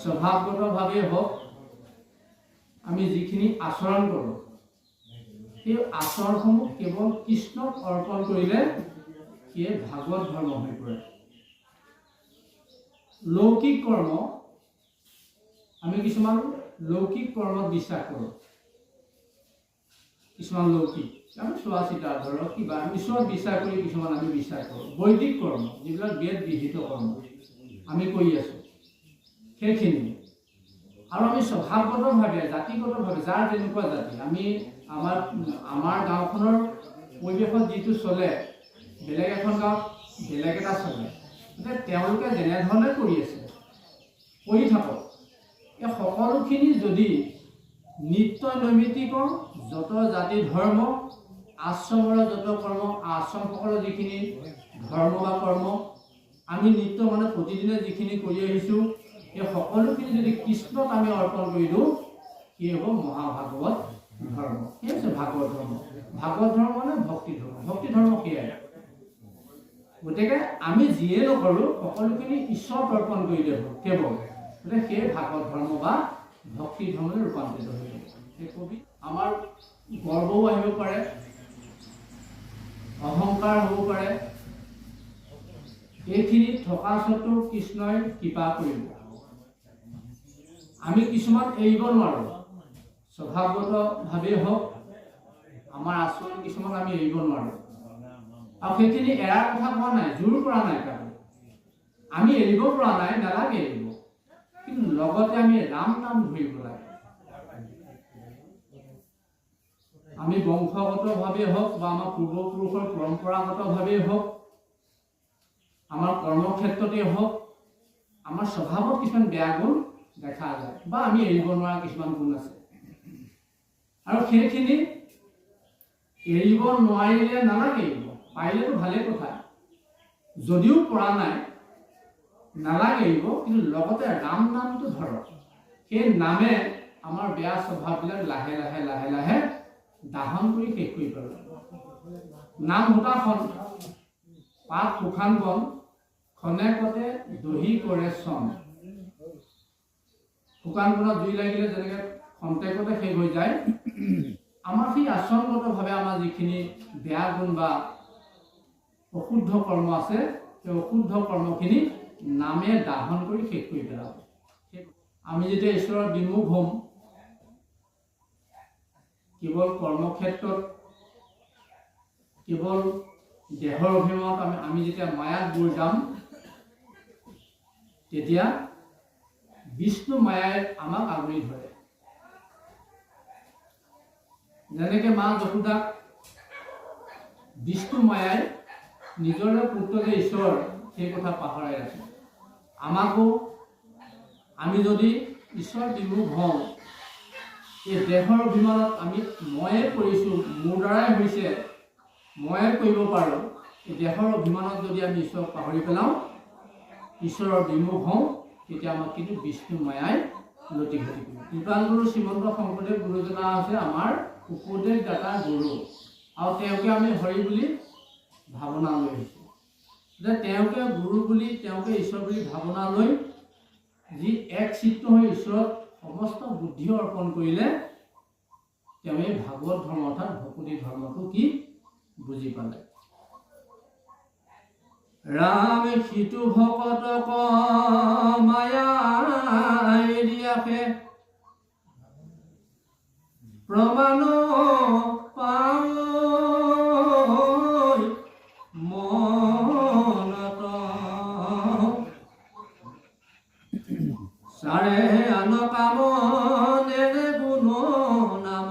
স্বভাৱগতভাৱে হওক আমি যিখিনি আচৰণ কৰোঁ সেই আচৰণসমূহ কেৱল কৃষ্ণক অৰ্পণ কৰিলে সেয়ে ভাগৱত ধৰ্ম হৈ পৰে। লৌকিক কৰ্ম আমি কিছুমান লৌকিক কৰ্মত বিশ্বাস কৰোঁ। কিছুমান লৌকিক আমি চোৱা চিতা ধৰক কিবা ঈশ্বৰত বিশ্বাস কৰি কিছুমান আমি বিশ্বাস কৰোঁ। বৈদিক কৰ্ম যিবিলাক বেদ বিহিত কৰ্ম আমি কৰি আছোঁ সেইখিনি আৰু আমি স্বভাৱগতভাৱে জাতিগতভাৱে যাৰ যেনেকুৱা জাতি আমি আমাৰ গাঁওখনৰ পৰিৱেশত যিটো চলে বেলেগ এখন গাঁৱত বেলেগ এটা চলে। গতিকে তেওঁলোকে যেনেধৰণে কৰি আছে কৰি থাকক। এই সকলোখিনি যদি নিত্য নৈমিত্তিক যত জাতি ধৰ্ম আশ্ৰমৰ যত কৰ্ম আশ্ৰমসকলৰ যিখিনি ধৰ্ম বা কৰ্ম আমি নিত্য মানে প্ৰতিদিনে যিখিনি কৰি আহিছোঁ এই সকলোখিনি যদি কৃষ্ণক আমি অৰ্পণ কৰি দিওঁ কি হ'ব মহাভাগৱত ধৰ্ম। কি আছে ভাগৱত ধৰ্ম? ভাগৱত ধৰ্ম মানে ভক্তি ধৰ্ম। ভক্তি ধৰ্ম সেয়াই। গতিকে আমি যিয়ে নকৰোঁ সকলোখিনি ঈশ্বৰত অৰ্পণ কৰিলে হ'ল কেৱল। গতিকে সেই ভাগৱত ধৰ্ম বা ভক্তি ধৰ্মলৈ ৰূপান্তৰিত হৈ যাব। সেই কবি আমাৰ গৰ্বও আহিব পাৰে, অহংকাৰ হ'ব পাৰে। এইখিনি থকা স্বত্বেও কৃষ্ণই কৃপা কৰিব। আমি কিছুমান এৰিব নোৱাৰোঁ। স্বভাৱগতভাৱেই হওক আমাৰ আচৰণ কিছুমান আমি এৰিব নোৱাৰোঁ। আৰু সেইখিনি এৰাৰ কথা কোৱা নাই, জোৰ কৰা নাই কাকো। আমি এৰিব পৰা নাই, নালাগে এৰিব। কিন্তু লগতে আমি ৰাম নাম ধৰিব লাগে। আমি বংশগতভাৱেই হওক বা আমাৰ পূৰ্বপুৰুষৰ পৰম্পৰাগতভাৱেই হওক আমাৰ কৰ্মক্ষেত্ৰতেই হওক আমাৰ স্বভাৱত কিছুমান বেয়া গুণ দেখা যায় বা আমি এৰিব নোৱাৰা কিছুমান গুণ আছে। আৰু সেইখিনি এৰিব নোৱাৰিলে নালাগে এৰিব। পাৰিলেতো ভালেই কথা। যদিও পৰা নাই নালাগে এৰিব, কিন্তু লগতে ৰাম নামটো ধৰক। সেই নামে আমাৰ বেয়া স্বভাৱবিলাক লাহে লাহে লাহে লাহে দাহন কৰি শেষ কৰি পেলাব। নাম হোতাখন পাত শুকান বন খনেকতে দহি কৰে চন। শুকান বনত জুই লাগিলে যেনেকৈ খন্তেকতে শেষ হৈ যায়, আমাৰ সেই আচৰণগতভাৱে আমাৰ যিখিনি বেয়া গুণ বা অশুদ্ধ কৰ্ম আছে সেই অশুদ্ধ কৰ্মখিনি নামে দাহন কৰি শেষ কৰি পেলাব। আমি যেতিয়া ঈশ্বৰৰ বিমুখ হ'ম কেৱল কৰ্মক্ষেত্ৰত কেৱল দেহৰ অভিমানত আমি যেতিয়া মায়াত বুৰ যাম তেতিয়া বিষ্ণু মায়াই আমাক আগুৰি ধৰে। যেনেকৈ মা যশোদাক বিষ্ণু মায়াই নিজৰে পুত্ৰ যে ঈশ্বৰ সেই কথা পাহৰাই আছে। আমাকো আমি যদি ঈশ্বৰ বিমুখ হওঁ এই দেহৰ অভিমানত আমি ময়ে কৰিছোঁ, মোৰ দ্বাৰাই হৈছে, ময়ে কৰিব পাৰোঁ, এই দেহৰ অভিমানত যদি আমি ঈশ্বৰক পাহৰি পেলাওঁ ঈশ্বৰৰ বিমুখ হওঁ তেতিয়া আমাক কিন্তু বিষ্ণু মায়াই লতি ঘটি কৰিব। কৃপাগুৰু শ্ৰীমন্ত শংকৰদেৱ গুৰুজনা আছে আমাৰ উপদেশদাতা গুৰু আৰু তেওঁকে আমি হৰি বুলি ভাৱনা লৈ আহিছোঁ। যে তেওঁকে গুৰু বুলি তেওঁকে ঈশ্বৰ বুলি ভাৱনা লৈ যি এক চিত্ত হৈ ঈশ্বৰত সমস্ত বুদ্ধি অৰ্পণ কৰিলে তেওঁ এই ভাগৱত ধৰ্ম অৰ্থাৎ ভকতি ধৰ্মটো কি বুজি পালে। ৰাম সিটো ভকতক মায়া এৰিয়াকে প্ৰমাণ পাই মনত চাৰে আন কাম নেৰে গুণ নাম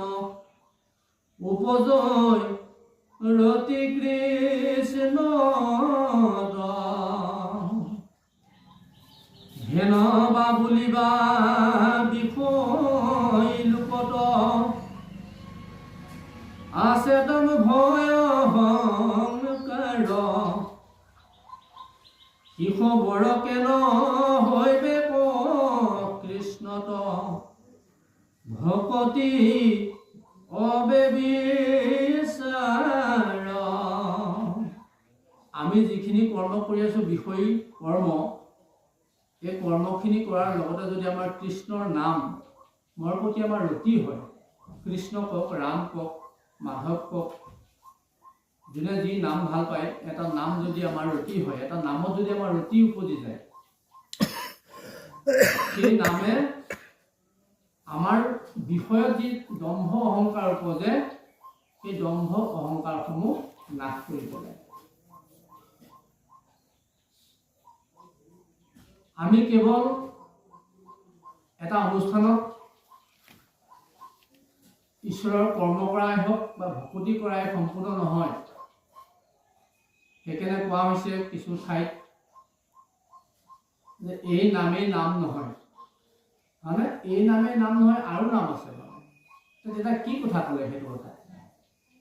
উপজয় ৰতি কৃষ্ণ হেন বা বুলিবা বিষয় লোকত আছে তম ভয় অহংকাৰ শিশবৰ কেন হৈবে কৃষ্ণত ভকতি অবেবিচাৰ। আমি যিখিনি কৰ্ম কৰি আছোঁ বিষয়ী কৰ্ম এই কৰ্মখিনি কৰাৰ লগতে যদি আমাৰ কৃষ্ণৰ নামৰ প্ৰতি আমাৰ ৰতি হয়, কৃষ্ণ কওক, ৰাম কওক, মাধৱ কওক, যোনে যি নাম ভাল পায়, এটা নাম যদি আমাৰ ৰতি হয়, এটা নামত যদি আমাৰ ৰতি উপজি যায়, সেই নামে আমাৰ বিষয়ত যি দম্ভ অহংকাৰ উপজে, সেই দম্ভ অহংকাৰসমূহ নাশ কৰি পেলায়। আমি কেৱল এটা অনুষ্ঠানত ঈশ্বৰৰ কৰ্ম কৰাই হওক বা ভকতি কৰাই সম্পূৰ্ণ নহয়। সেইকাৰণে কোৱা হৈছে কিছু ঠাইত যে এই নামেই নাম নহয়, মানে এই নামেই নাম নহয়, আৰু নাম আছে। তেতিয়া কি কথা ক'লে সেইটো কথা?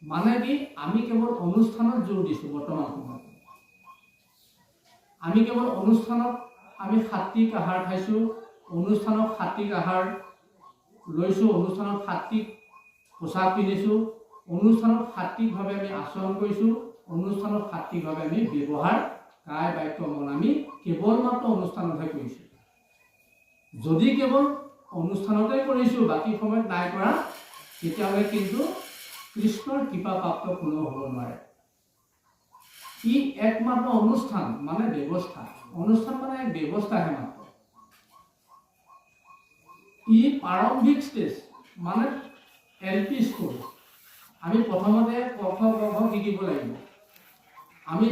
মানে কি, আমি কেৱল অনুষ্ঠানত জোৰ দিছোঁ। বৰ্তমান সময়ত আমি কেৱল অনুষ্ঠানত আমি সাত্বিক আহাৰ খাইছোঁ, অনুষ্ঠানত সাত্বিক আহাৰ লৈছোঁ, অনুষ্ঠানত সাত্বিক পোচাক পিন্ধিছোঁ, অনুষ্ঠানত সাত্বিকভাৱে আমি আচৰণ কৰিছোঁ, অনুষ্ঠানত সাত্বিকভাৱে আমি ব্যৱহাৰ, কায় বাক্য মন আমি কেৱল মাত্ৰ অনুষ্ঠানতহে কৰিছোঁ। যদি কেৱল অনুষ্ঠানতে কৰিছোঁ, বাকী সময়ত নাই কৰা, তেতিয়াহ'লে কিন্তু কৃষ্ণৰ কৃপা প্ৰাপ্ত কোনো হ'ব নোৱাৰে। ই একমাত্ৰ অনুষ্ঠান মানে ব্যৱস্থা, অনুষ্ঠান মানে এক ব্যৱস্থাহে মাত্ৰ। ই প্ৰাৰম্ভিক ষ্টেজ মানে LP স্কুল। আমি প্ৰথমতে ক খ গ ঘ শিকিব লাগিব। আমি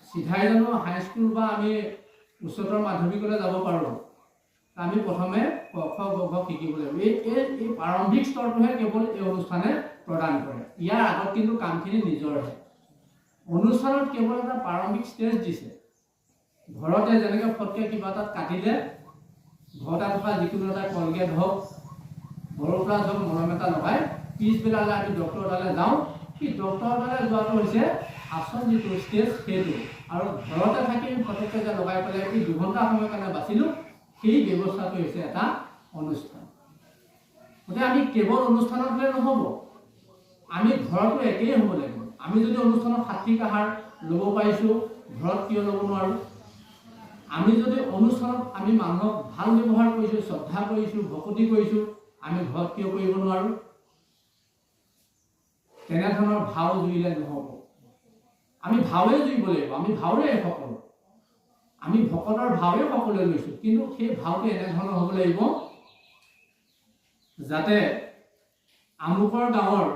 চিধাই জানো হাইস্কুল বা আমি উচ্চতৰ মাধ্যমিকলৈ যাব পাৰোঁ? আমি প্ৰথমে ক খ গ ঘ শিকিব লাগিব। এই প্ৰাৰম্ভিক স্তৰটোহে কেৱল এই অনুষ্ঠানে প্ৰদান কৰে। ইয়াৰ আগত কিন্তু কামখিনি নিজৰহে। অনুষ্ঠানত কেৱল এটা প্ৰাৰম্ভিক ষ্টেজ দিছে। ঘৰতে যেনেকৈ ফটকৈ কিবা এটাত কাটিলে, ঘৰতে থকা যিকোনো এটা কলগেট হওক, বৰপৰা হওক, মলম এটা লগাই পিছবেলালৈ আমি ডক্টৰৰ তালৈ যাওঁ। সেই ডক্টৰৰ তালৈ যোৱাটো হৈছে আচল যিটো ষ্টেজ, সেইটো। আৰু ঘৰতে থাকি ফটককৈ যে লগাই পেলাই এই 2 ঘণ্টা সময়ৰ কাৰণে বাচিলোঁ, সেই ব্যৱস্থাটো হৈছে এটা অনুষ্ঠান। গতিকে আমি কেৱল অনুষ্ঠানত হ'লে নহ'ব, আমি ঘৰতো একেই হ'ব লাগিব। আমি যদি অনুষ্ঠানত সাত্বিক আহাৰ ল'ব পাৰিছোঁ, ঘৰত কিয় ল'ব নোৱাৰোঁ? আমি যদি অনুষ্ঠানত আমি মানুহক ভাল ব্যৱহাৰ কৰিছোঁ, শ্ৰদ্ধা কৰিছোঁ, ভকতি কৰিছোঁ, আমি ঘৰত কিয় কৰিব নোৱাৰোঁ? তেনেধৰণৰ ভাৱ জুৰিলে নহ'ব। আমি ভাৱে জুৰিব লাগিব। আমি ভাৱৰে সকলো, আমি ভকতৰ ভাৱে সকলোৱে লৈছোঁ, কিন্তু সেই ভাৱটো এনেধৰণৰ হ'ব লাগিব যাতে আমুকৰ গাঁৱৰ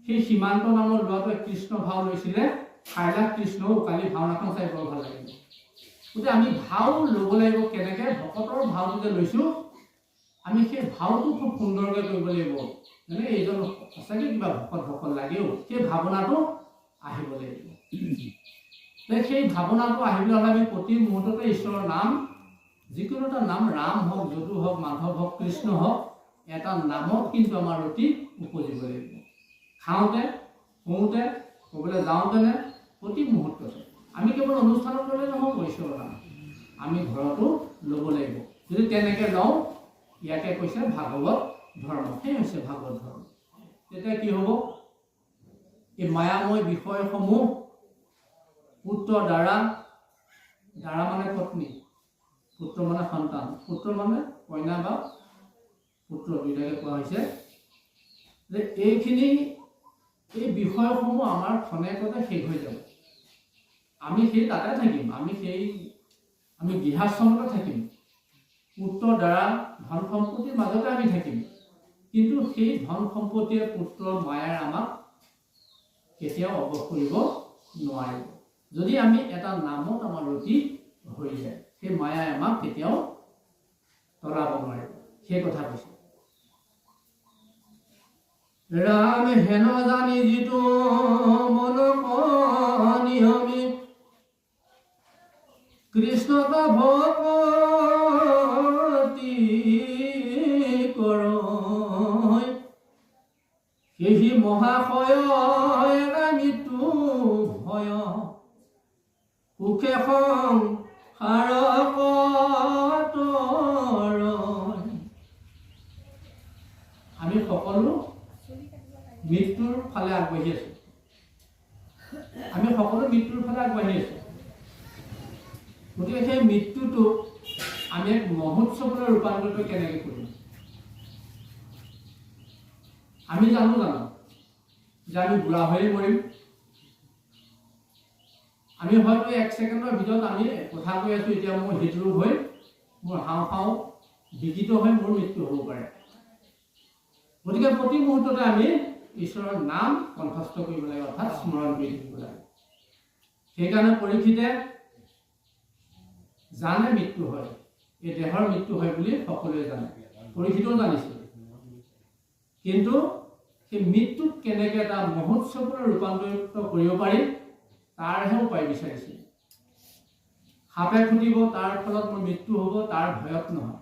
সেই সীমান্ত নামৰ ল'ৰাটোৱে কৃষ্ণ ভাও লৈছিলে, খাইলাখ কৃষ্ণও কালি ভাওনাখন চাই বৰ ভাল লাগিল। গতিকে আমি ভাও ল'ব লাগিব কেনেকৈ? ভকতৰ ভাওটো যে লৈছোঁ, আমি সেই ভাওটো খুব সুন্দৰকৈ কৰিব লাগিব। মানে এইজন সঁচাকৈ কিবা ভকত লাগেও, সেই ভাৱনাটো আহিব লাগিব। সেই ভাৱনাটো আহিবলৈ হ'লে আমি প্ৰতি মুহূৰ্ততে ঈশ্বৰৰ নাম, যিকোনো এটা নাম, ৰাম হওক, যদু হওক, মাধৱ হওক, কৃষ্ণ হওক, এটা নামত কিন্তু আমাৰ অতি উপজিব লাগিব। খাওঁতে, শুওঁতে, ক'বলৈ যাওঁতেনে, প্ৰতি মুহূৰ্ততে। আমি কেৱল অনুষ্ঠানত ল'লে নহ'ব ঈশ্বৰৰ নাম, আমি ঘৰতো ল'ব লাগিব। যদি তেনেকৈ লওঁ, ইয়াকে কৈছে ভাগৱত ধৰ্ম। সেই হৈছে ভাগৱত ধৰ্ম। তেতিয়া কি হ'ব? এই মায়াময় বিষয়সমূহ পুত্ৰ দ্বাৰা, দ্বাৰা মানে পত্নী, পুত্ৰ মানে সন্তান, পুত্ৰ মানে কন্যা বা পুত্ৰ, দুয়োটাকে কোৱা হৈছে যে এই বিষয়সমূহ আমাৰ ক্ষণেকতে শেষ হৈ যাব। আমি সেই তাতে থাকিম, আমি গৃহাশ্ৰমতে থাকিম, পুত্ৰ দ্বাৰা ধন সম্পত্তিৰ মাজতে আমি থাকিম, কিন্তু সেই ধন সম্পত্তিয়ে পুত্ৰ মায়াৰ আমাক কেতিয়াও অৱশ কৰিব নোৱাৰিব। যদি আমি এটা নামত আমাৰ ৰতি হৈ যায়, সেই মায়াই আমাক কেতিয়াও তলাব নোৱাৰিব। সেই কথা কৈছে। ৰাম হেন জানি যিটো মন নিয়মি, কৃষ্ণক ভকতি কৰ, সেই মহাশয় মৃত্যু ভয়, সুখে সংসাৰ কতৰ। আমি সকলো মৃত্যুৰ ফালে আগবাঢ়ি আছোঁ। গতিকে সেই মৃত্যুটোক আমি এক মহোৎসৱলৈ ৰূপান্তৰিত কেনেকৈ কৰিম? আমি জানো যে আমি বুঢ়া হৈয়ে মৰিম। আমি হয়তো 1 ছেকেণ্ডৰ ভিতৰত আমি কথা কৈ আছোঁ, এতিয়া মোৰ হৃদৰোগ হৈ মোৰ হাওঁফাওঁ বিকৃত হৈ মোৰ মৃত্যু হ'ব পাৰে। গতিকে প্ৰতি মুহূৰ্ততে আমি ঈশ্বৰৰ নাম কণ্ঠস্থ কৰিব লাগে, অৰ্থাৎ স্মৰণ কৰি থাকিব লাগে। সেইকাৰণে পৰীক্ষিতে জানে মৃত্যু হয়, এই দেহৰ মৃত্যু হয় বুলি সকলোৱে জানে, পৰীক্ষিতেও জানিছিল। কিন্তু সেই মৃত্যুক কেনেকৈ এটা মহোৎসৱলৈ ৰূপান্তৰিত কৰিব পাৰি তাৰহে উপায় বিচাৰিছিল। সাপে খুটিব, তাৰ ফলত মোৰ মৃত্যু হ'ব, তাৰ ভয়ত নহয়।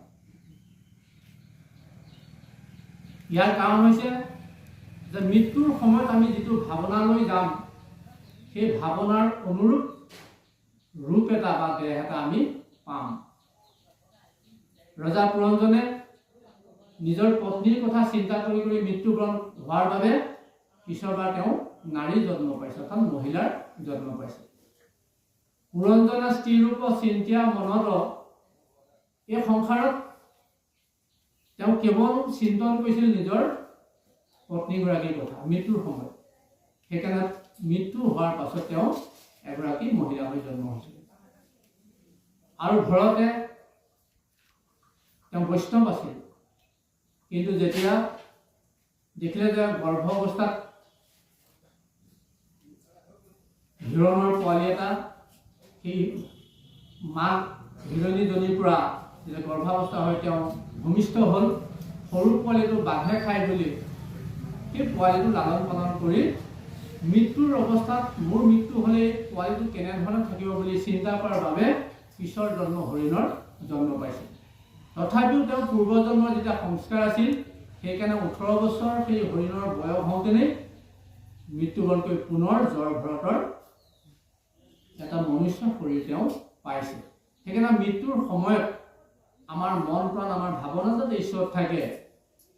ইয়াৰ কাৰণ হৈছে যে মৃত্যুৰ সময়ত আমি যিটো ভাৱনালৈ যাম, সেই ভাৱনাৰ অনুৰূপ ৰূপ এটা বা দেহ এটা আমি পাম। ৰজা পুৰঞ্জনে নিজৰ পত্নীৰ কথা চিন্তা কৰি কৰি মৃত্যুবৰণ হোৱাৰ বাবে পিছৰবাৰ তেওঁ নাৰীৰ জন্ম পাইছে, অৰ্থাৎ মহিলাৰ জন্ম পাইছে। পুৰঞ্জনে স্ত্ৰীৰূপ চিন্তিয়া মনত এই সংসাৰত তেওঁ কেৱল চিন্তন কৰিছিল নিজৰ পত্নীগৰাকীৰ কথা মৃত্যুৰ সময়ত। সেইকাৰণে মৃত্যু হোৱাৰ পাছত তেওঁ এগৰাকী মহিলা হৈ জন্ম হৈছিল। আৰু ঘৰতে তেওঁ বৈষ্ণৱ আছিল, কিন্তু যেতিয়া দেখিলে যে গৰ্ভ অৱস্থাত হিৰণৰ পোৱালি এটা সেই মাক হিৰণীজনীৰ পৰা যেতিয়া গৰ্ভাৱস্থা হৈ তেওঁ ভূমিষ্ঠ হ'ল, সৰু পোৱালিটো বাঘে খাই বুলি সেই পোৱালিটো লালন পালন কৰি মৃত্যুৰ অৱস্থাত মোৰ মৃত্যু হ'লে পোৱালিটো কেনেধৰণে থাকিব বুলি চিন্তা কৰাৰ বাবে পিছৰ জন্ম হৰিণৰ জন্ম পাইছিল। তথাপিও তেওঁ পূৰ্বজন্মৰ যেতিয়া সংস্কাৰ আছিল, সেইকাৰণে 18 বছৰ সেই হৰিণৰ বয়স হওঁতেনেই মৃত্যুবৰণ কৰি পুনৰ জড় ভৰতৰ এটা মনুষ্য শৰীৰ তেওঁ পাইছে। সেইকাৰণে মৃত্যুৰ সময়ত আমাৰ মন প্ৰাণ, আমাৰ ভাৱনা যাতে ঈশ্বৰত থাকে,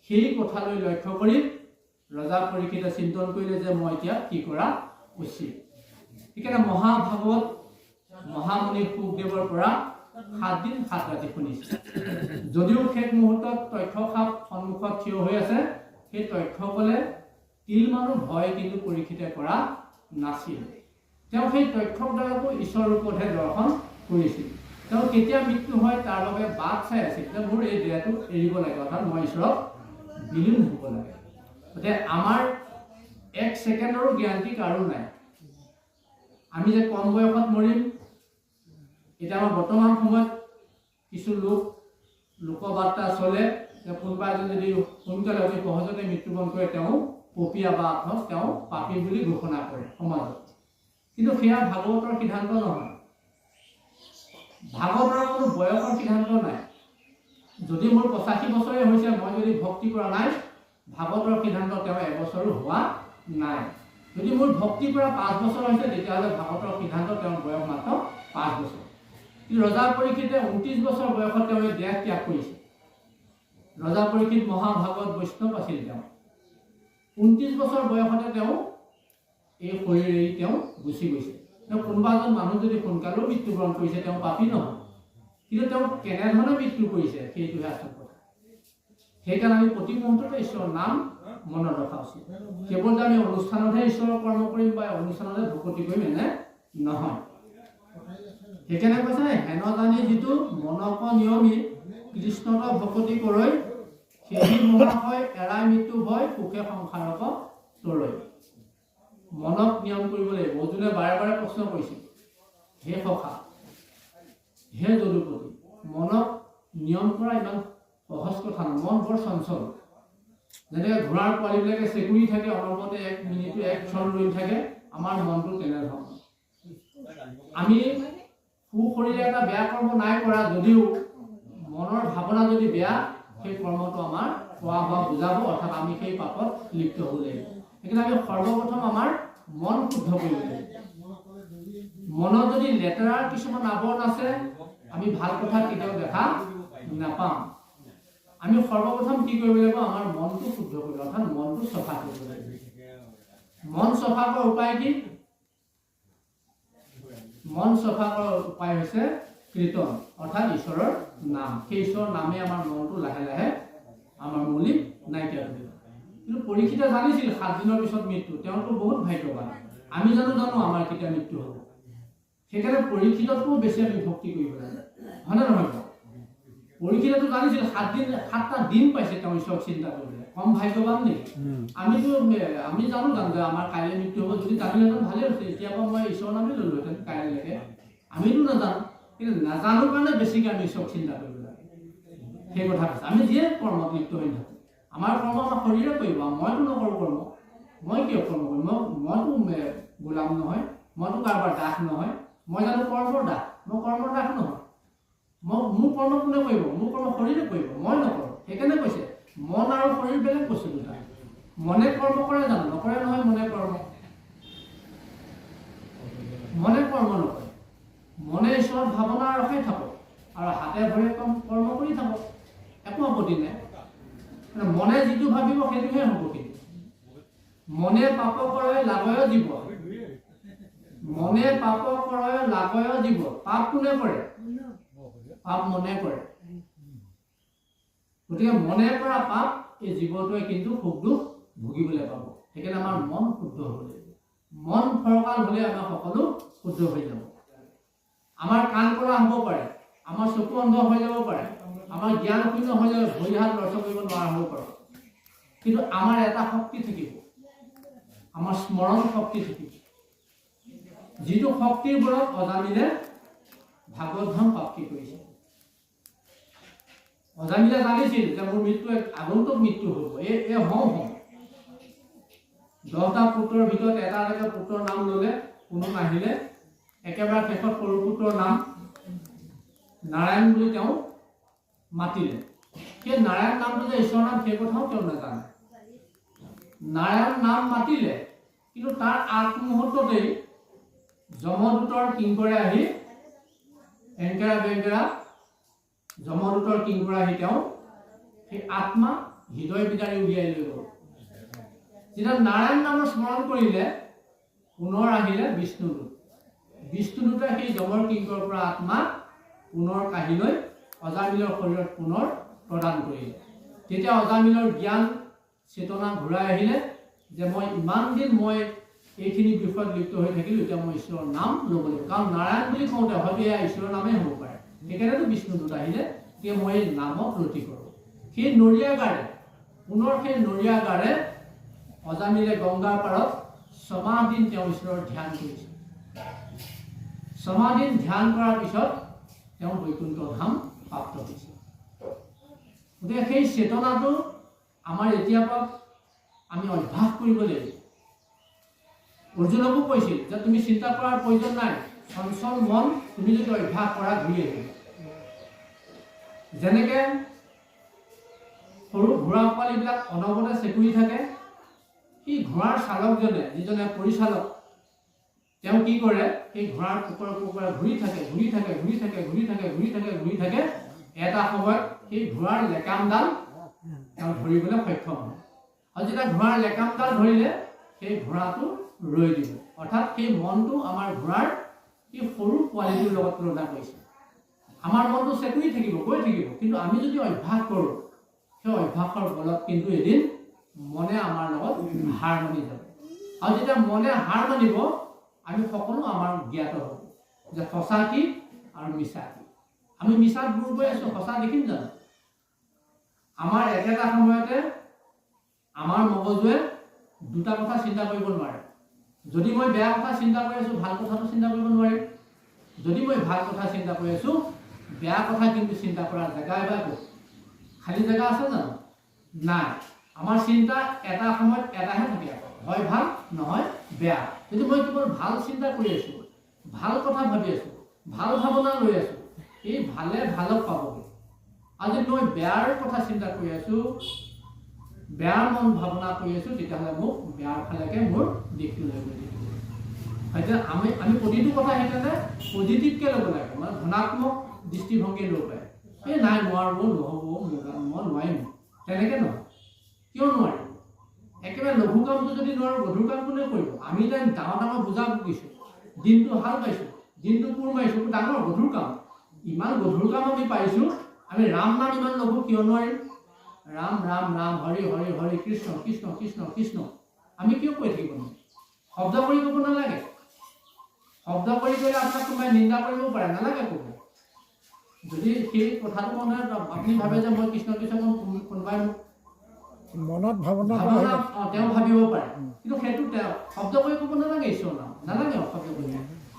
সেই কথালৈ লক্ষ্য কৰি ৰজা পৰীক্ষিতে চিন্তন কৰিলে যে মই এতিয়া কি কৰা উচিত। সেইকাৰণে মহাভাগৱত মহামুনি শুকদেৱৰ পৰা 7 দিন 7 ৰাতি শুনিছে। যদিও শেষ মুহূৰ্তত তক্ষসাপ সন্মুখত থিয় হৈ আছে, সেই তক্ষকলে তিলমানো ভয় কিন্তু পৰীক্ষিতে কৰা নাছিল। তেওঁ সেই তক্ষকডালকো ঈশ্বৰ ৰূপতহে দৰ্শন কৰিছিল। তেওঁ কেতিয়া মৃত্যু হয় তাৰ বাবে বাট চাই আছিল যে মোৰ এই দেহটো এৰিব লাগে, অৰ্থাৎ মই ঈশ্বৰক বিলীন হ'ব লাগে। গতিকে আমাৰ 1 ছেকেণ্ডৰো গেৰাণ্টি কাৰো নাই। আমি যে কম বয়সত মৰিম, এতিয়া আমাৰ বৰ্তমান সময়ত কিছু লোকবাৰ্তা চলে যে কোনোবা এজন যদি সোনকালে অতি সহজতে মৃত্যুবৰণ কৰে তেওঁ পপীয়া বা অৰ্থত তেওঁ পাপী বুলি ঘোষণা কৰে সমাজত। কিন্তু সেয়া ভাগৱতৰ সিদ্ধান্ত নহয়। ভাগৱতৰ কোনো বয়সৰ সিদ্ধান্ত নাই। যদি মোৰ 85 বছৰে হৈছে, মই যদি ভক্তি কৰা নাই, ভাগৱতৰ সিদ্ধান্ত তেওঁ 1 বছৰো হোৱা নাই। যদি মোৰ ভক্তি কৰা 5 বছৰ হৈছে, তেতিয়াহ'লে ভাগৱতৰ সিদ্ধান্ত তেওঁৰ বয়স মাত্ৰ 5 বছৰ। কিন্তু ৰজা পৰীক্ষিতে 29 বছৰ বয়সত তেওঁ এই দেহ ত্যাগ কৰিছে। ৰজা পৰীক্ষিত মহাভাগৱত বৈষ্ণৱ আছিল। তেওঁ 29 বছৰ বয়সতে তেওঁ এই শৰীৰ এৰি তেওঁ গুচি গৈছে। তেওঁ কোনোবা এজন মানুহ যদি সোনকালেও মৃত্যুবৰণ কৰিছে, তেওঁ পাপী নহয়, কিন্তু তেওঁ কেনেধৰণে মৃত্যু কৰিছে সেইটোহে আচল কথা। সেইকাৰণে আমি প্ৰতি মুহূৰ্ততে ঈশ্বৰৰ নাম মনত ৰখা উচিত। কেৱল যে আমি অনুষ্ঠানতহে ঈশ্বৰৰ কৰ্ম কৰিম বা অনুষ্ঠানতহে ভকতি কৰিম এনে নহয়। সেইকাৰণে কৈছে হেন জানি যিটো মনক নিয়মি কৃষ্ণক ভকতি কৰৈ, সেই মহাশয় এৰাই মৃত্যু ভয় সুখে সংসাৰক তৰৈ। মনক নিয়ম কৰিব লাগিব। অৰ্জুনে বাৰে বাৰে প্ৰশ্ন কৰিছিল, হে সখা, হে যদুপতি, মনক নিয়ম কৰা ইমান সহজ কথা নহয়, মন বৰ চঞ্চল। যেনেকৈ ঘোঁৰাৰ পোৱালিবিলাকে চেকুৰি থাকে, অনবৰতে 1 মিনিট 1 ক্ষণ ৰৈ থাকে, আমাৰ মনটো তেনেধৰণৰ। আমি সুশৰীৰে এটা বেয়া কৰ্ম নাই কৰা যদিও মনৰ ভাৱনা যদি বেয়া, সেই কৰ্মটো আমাৰ খোৱা হোৱা বুজাব, অৰ্থাৎ আমি সেই পাপত লিপ্ত হ'ব লাগিব। সেইকাৰণে আমি সৰ্বপ্ৰথম আমাৰ মন শুদ্ধ কৰিব লাগিব। মনত যদি লেতেৰাৰ কিছুমান আৱৰণ আছে, আমি ভাল কথা কেতিয়াও দেখা নাপাম। আমি সৰ্বপ্ৰথম কি কৰিব লাগিব? আমাৰ মনটো শুদ্ধ কৰিব, অৰ্থাৎ মনটো চফা কৰিব লাগিব। মন চফা কৰাৰ উপায় কি? মন চফা কৰাৰ উপায় হৈছে কীৰ্তন অৰ্থাৎ ঈশ্বৰৰ নাম। সেই ঈশ্বৰৰ নামে আমাৰ মনটো লাহে লাহে আমাৰ মৌলিক নাইকিয়া হৈ যাব। কিন্তু পৰীক্ষিতে জানিছিল 7 দিনৰ পিছত মৃত্যু। তেওঁতো বহুত ভাগ্যৱান। আমি জানো আমাৰ কেতিয়া মৃত্যু হ'ব? সেইকাৰণে পৰীক্ষিততকৈও বেছি আমি ভক্তি কৰিব লাগে, হয়নে নহয়? পৰীক্ষিতেতো জানিছিল 7টা দিন পাইছে তেওঁ ঈশ্বৰক চিন্তা কৰিলে। কম ভাগ্যৱান নেকি? আমি জানো যে আমাৰ কাইলৈ মৃত্যু হ'ব। যদি জানিলেহেঁতেন ভালেই হৈছে, এতিয়াৰ পৰা মই ঈশ্বৰৰ নামেই ল'লোহেঁতেন কাইলৈকে। আমিতো নাজানো, কিন্তু নাজানো কাৰণে বেছিকৈ আমি ঈশ্বৰক চিন্তা কৰিব লাগে। সেই কথা কৈছে। আমি যিয়ে কৰ্মত লিপ্ত হৈ থাকোঁ, আমাৰ কৰ্ম আমাৰ শৰীৰে কৰিব। মইতো নকৰোঁ কৰ্ম, মই কিয় কৰ্ম কৰিম? মইতো গোলাম নহয়, মইতো কাৰোবাৰ দাস নহয়। মই জানো কৰ্মৰ দাস? মই কৰ্মৰ দাস নহয়। মোৰ কৰ্ম কোনে কৰিব? মোৰ কৰ্ম শৰীৰে কৰিব, মই নকৰোঁ। সেইকাৰণে কৈছে মন আৰু শৰীৰ বেলেগ বস্তু দুটা। মনে কৰ্ম কৰে জানো? নকৰে নহয়। মনে কৰ্ম নকৰে। মনে ঈশ্বৰৰ ভাৱনা ৰখাই থাকক আৰু হাতে ভৰিৰে কৰ্ম কৰি থাকক, একো আপত্তি নাই। মনে যিটো ভাবিব সেইটোহে হ'ব। কিন্তু মনে পাপ কৰে লাগয় জীৱ, মনে পাপ কৰে লাগয় জীৱ। পাপ কোনে কৰে? পাপ মনে কৰে। গতিকে মনে কৰা পাপ এই জীৱটোৱে কিন্তু সুখ দুখ ভুগিবলৈ পাব। সেইকাৰণে আমাৰ মন শুদ্ধ হ'ব লাগিব। মন ফৰকাল হ'লে আমাৰ সকলো শুদ্ধ হৈ যাব। আমাৰ কাণ কৰা হ'ব পাৰে, আমাৰ চকু অন্ধ হৈ যাব পাৰে, আমাৰ জ্ঞান শূন্য হৈ যাব, ভৰি হাত লৰচৰ কৰিব নোৱাৰা হ'ব পাৰে। কিন্তু আমাৰ এটা শক্তি থাকিব, আমাৰ স্মৰণ শক্তি থাকিব, যিটো শক্তিৰ বলত অজামিলে ভাগৱত ধাম প্ৰাপ্তি কৰিছে। অজামিলে জানিছিল যে মোৰ মৃত্যু আগন্তুক মৃত্যু হ'ব। হওঁ 10টা পুত্ৰৰ ভিতৰত এটালৈকে পুত্ৰৰ নাম ল'লে, কোনো নাহিলে। একেবাৰে শেষত সৰু পুত্ৰৰ নাম নাৰায়ণ বুলি তেওঁ মাতিলে। সেই নাৰায়ণ নামটো যে ঈশ্বৰৰ নাম সেই কথাও তেওঁ নাজানে। নাৰায়ণ নাম মাতিলে, কিন্তু তাৰ আগমুহূৰ্ততেই যমদূতৰ কিংকৰে আহি এংকেৰা বেংকেৰা যমদূতৰ কিংকৰে আহি তেওঁ সেই আত্মা হৃদয় বিদাৰি উলিয়াই লৈ গ'ল। যেতিয়া নাৰায়ণ নামৰ স্মৰণ কৰিলে, পুনৰ আহিলে বিষ্ণুদূত। বিষ্ণুদূতে সেই যমৰ কিংকৰৰ পৰা আত্মা পুনৰ কাঢ়ি লৈ অজামিলৰ শৰীৰত পুনৰ প্ৰদান কৰিলে। তেতিয়া অজামিলৰ জ্ঞান চেতনা ঘূৰাই আহিলে যে মই ইমান দিন এইখিনি বিষয়ত লিপ্ত হৈ থাকিলোঁ, এতিয়া মই ঈশ্বৰৰ নাম ল'ব লাগিব। কাৰণ নাৰায়ণ বুলি কওঁতে হয়তো এয়া ঈশ্বৰৰ নামেই হ'ব পাৰে। সেইকাৰণেতো বিষ্ণুদূত আহিলে যে মই এই নামক ৰতি কৰোঁ। সেই নৰিয়াগাৰে পুনৰ সেই নৰিয়াগাৰে অজামিলে গংগাৰ পাৰত 6 মাহ দিন তেওঁ ঈশ্বৰৰ ধ্যান কৰিছে। 6 মাহ দিন ধ্যান কৰাৰ পিছত তেওঁ বৈকুণ্ঠ ধাম প্ৰাপ্ত হৈছে। গতিকে সেই চেতনাটো আমাৰ এতিয়াৰ পৰা আমি অভ্যাস কৰিব লাগিব। অৰ্জুনকো কৈছিল যে তুমি চিন্তা কৰাৰ প্ৰয়োজন নাই, চঞ্চল মন তুমি যদি অভ্যাস কৰা ঘূৰি আহিব। যেনেকৈ সৰু ঘোঁৰা পোৱালিবিলাক অনবৰতে চেকুৰি থাকে, সেই ঘোঁৰাৰ চালকজনে যিজনে পৰিচালক তেওঁ কি কৰে, সেই ঘোঁৰাৰ কুকুৰে ঘূৰি থাকে। এটা সময়ত সেই ঘোঁৰাৰ লেকামডাল তেওঁ ধৰিবলৈ সক্ষম হয়। আৰু যেতিয়া ঘোঁৰাৰ লেকামডাল ধৰিলে সেই ঘোঁৰাটো ৰৈ দিব। অৰ্থাৎ সেই মনটো আমাৰ ঘোঁৰাৰ সেই সৰু পোৱালিটোৰ লগত তুলনা কৰিছে। আমাৰ মনটো চেকুৰি থাকিব, গৈ থাকিব, কিন্তু আমি যদি অভ্যাস কৰোঁ, সেই অভ্যাসৰ বলত কিন্তু এদিন মনে আমাৰ লগত হাৰ মানি যাব। আৰু যেতিয়া মনে হাৰ মানিব, আমি সকলো আমাৰ জ্ঞাত হ'ব যে সঁচা কি আৰু মিছা কি। আমি মিছাত বুৰ গৈ আছোঁ, সঁচা দেখিম জানো? আমাৰ একেটা সময়তে আমাৰ মগজুৱে দুটা কথা চিন্তা কৰিব নোৱাৰে। যদি মই বেয়া কথা চিন্তা কৰি আছোঁ, ভাল কথাটো চিন্তা কৰিব নোৱাৰিম। যদি মই ভাল কথা চিন্তা কৰি আছোঁ, বেয়া কথা কিন্তু চিন্তা কৰাৰ জেগা এবাৰ ক'ত? খালী জেগা আছে জানো? নাই। আমাৰ চিন্তা এটা সময়ত এটাহে থাকে, হয় ভাল নহয় বেয়া। যদি মই কেৱল ভাল চিন্তা কৰি আছোঁ, ভাল কথা ভাবি আছোঁ, ভাল ভাৱনা লৈ আছোঁ, এই ভালে ভালক পাবগৈ। আৰু যদি মই বেয়াৰ কথা চিন্তা কৰি আছোঁ, বেয়াৰ মন ভাৱনা কৰি আছোঁ, তেতিয়াহ'লে মোক বেয়াৰ ফালেকে মোৰ দিশটো লৈ গৈ থাকিব। এতিয়া আমি প্ৰতিটো কথা সেইকাৰণে পজিটিভকৈ ল'ব লাগে, মানে ধনাত্মক দৃষ্টিভংগী ল'ব পাৰে। এই নাই নোৱাৰিব, নহ'ব, মই নোৱাৰিম, তেনেকৈ নহয়। কিয় নোৱাৰিম? একেবাৰে লঘু কামটো যদি নোৱাৰোঁ, গধুৰ কাম কোনে কৰিব? আমি এতিয়া ডাঙৰ বোজা ভুগিছোঁ, দিনটো হাল পাইছোঁ, দিনটো কোৰ মাৰিছোঁ, ডাঙৰ গধুৰ কাম। ইমান গধুৰ কাম আমি পাইছোঁ, আমি ৰাম নাম ইমান ল'ব কিয় নোৱাৰিম? ৰাম ৰাম ৰাম হৰি হৰি হৰি কৃষ্ণ কৃষ্ণ কৃষ্ণ কৃষ্ণ আমি কিয় কৈ থাকিব নোৱাৰিম? শব্দ কৰি ক'ব নালাগে। শব্দ কৰি কৰিলে আপোনাক কোনোবাই নিন্দা কৰিব পাৰে, নালাগে ক'ব। যদি সেই কথাটো মনে আপুনি ভাবে যে মই কৃষ্ণ কৃষ্ণ কোনোবাই মনত ভাৱনা তেওঁ ভাবিব পাৰে, কিন্তু সেইটো তেওঁ শব্দ কৰি ক'ব নালাগে। ঈশ্বৰৰ নাম নালাগে শব্দ কৰি।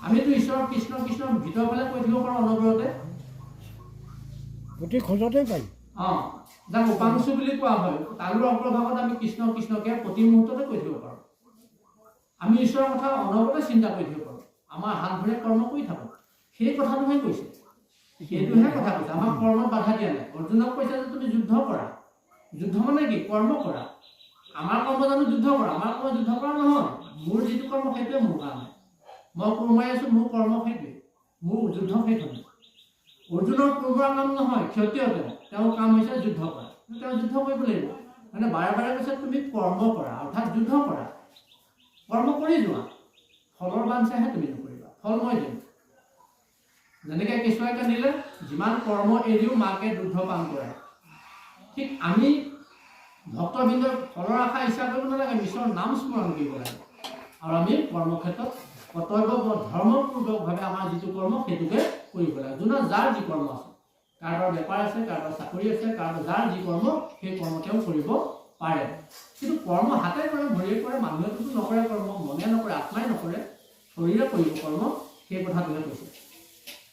আমিতো ঈশ্বৰৰ কৃষ্ণ কৃষ্ণ ভিতৰৰ ফালে কৈ থাকিব পাৰোঁ অনবৰতে, গোটেই খোজতে পাৰি। যাক উপাংশু বুলি কোৱা হয়, তালুৰ অগ্ৰভাগত আমি কৃষ্ণ কৃষ্ণকে প্ৰতি মুহূৰ্ততে কৈ থাকিব পাৰোঁ। আমি ঈশ্বৰৰ কথা অনবৰতে চিন্তা কৰি থাকিব পাৰোঁ। আমাৰ হাত ভৰি কৰ্ম কৰি থাকোঁ, সেই কথাটোহে কৈছে, সেইটোহে কথা কৈছে। আমাক কৰ্মত বাধা দিয়া নাই। অৰ্জুনক কৈছে যে তুমি যুদ্ধ কৰা। যুদ্ধ মানে কি? কৰ্ম কৰা। আমাৰ কৰ্ম জানো যুদ্ধ কৰা? আমাৰ কৰ্ম যুদ্ধ কৰা নহয়। মোৰ যিটো কৰ্ম সেইটোৱে মোৰ কাৰণে। মই কোৰমাই আছোঁ, মোৰ কৰ্ম সেইটোৱে, মোৰ যুদ্ধ সেইটো। অৰ্জুনৰ কোৰমোৱা কাম নহয়, ক্ষত্ৰিয় তেওঁৰ কাম হৈছে যুদ্ধ কৰা। তেওঁ যুদ্ধ কৰিব লাগিব। মানে বাৰে বাৰে কৈছে তুমি কৰ্ম কৰা, অৰ্থাৎ যুদ্ধ কৰা। কৰ্ম কৰি যোৱা, ফলৰ বাঞ্ছাহে তুমি নকৰিবা, ফল মই দিম। যেনেকৈ কেঁচুৱাই কান্দিলে যিমান কৰ্ম এৰিও মাকে দুগ্ধ পান কৰে, ঠিক আমি ভক্তবৃন্দৰ ফলৰ আশা ইচ্ছা কৰিব নালাগে, ঈশ্বৰৰ নাম স্মৰণ কৰিব লাগে। আৰু আমি কৰ্মক্ষেত্ৰত কৰ্তব্য ধৰ্মপূৰ্বকভাৱে আমাৰ যিটো কৰ্ম সেইটোকে কৰিব লাগে। যোনৰ যাৰ যি কৰ্ম আছে, কাৰোবাৰ বেপাৰ আছে, কাৰোবাৰ চাকৰি আছে, কাৰোবাৰ যাৰ যি কৰ্ম সেই কৰ্ম তেওঁ কৰিব পাৰে। কিন্তু কৰ্ম হাতে কৰে, ভৰিয়ে কৰে, মানুহেতো নকৰে কৰ্ম, মনে নকৰে, আত্মাই নকৰে, শৰীৰে কৰিব কৰ্ম, সেই কথাটোহে কৈছে।